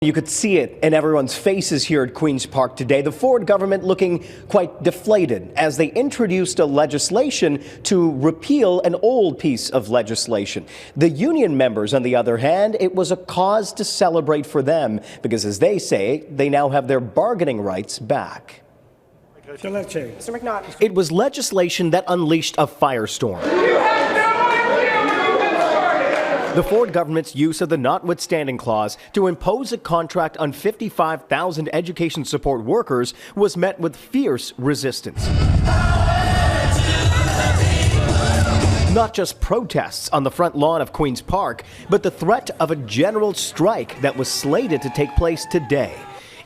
You could see it in everyone's faces here at Queen's Park today. The Ford government looking quite deflated as they introduced a legislation to repeal an old piece of legislation. The union members, on the other hand, it was a cause to celebrate for them because, as they say, they now have their bargaining rights back. Mr. McNaught. It was legislation that unleashed a firestorm. The Ford government's use of the notwithstanding clause to impose a contract on 55,000 education support workers was met with fierce resistance. Not just protests on the front lawn of Queen's Park, but the threat of a general strike that was slated to take place today.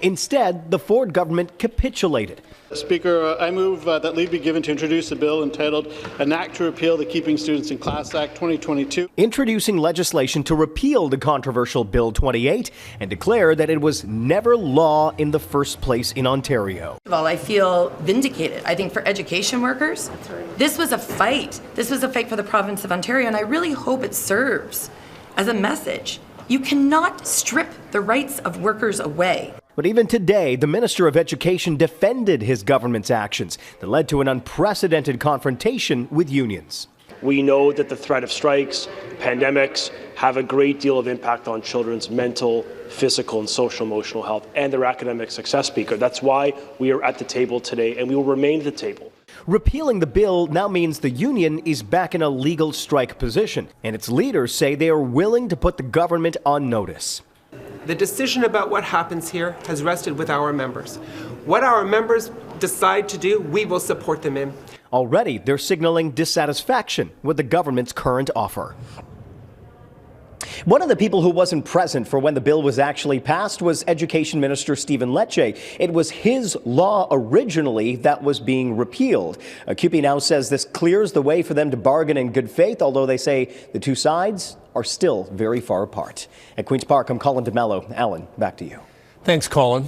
Instead, the Ford government capitulated. Speaker, I move that leave be given to introduce a bill entitled An Act to Repeal the Keeping Students in Class Act 2022. Introducing legislation to repeal the controversial Bill 28 and declare that it was never law in the first place in Ontario. Well, I feel vindicated. I think for education workers, this was a fight. This was a fight for the province of Ontario, and I really hope it serves as a message. You cannot strip the rights of workers away. But even today, the Minister of Education defended his government's actions that led to an unprecedented confrontation with unions. We know that the threat of strikes, pandemics, have a great deal of impact on children's mental, physical, and social emotional health and their academic success, Speaker. That's why we are at the table today, and we will remain at the table. Repealing the bill now means the union is back in a legal strike position, and its leaders say they are willing to put the government on notice. The decision about what happens here has rested with our members. What our members decide to do, we will support them in. Already, they're signaling dissatisfaction with the government's current offer. One of the people who wasn't present for when the bill was actually passed was Education Minister Stephen Lecce. It was his law originally that was being repealed. CUPE now says this clears the way for them to bargain in good faith, although they say the two sides are still very far apart. At Queen's Park, I'm Colin D'Mello. Alan, back to you. Thanks, Colin.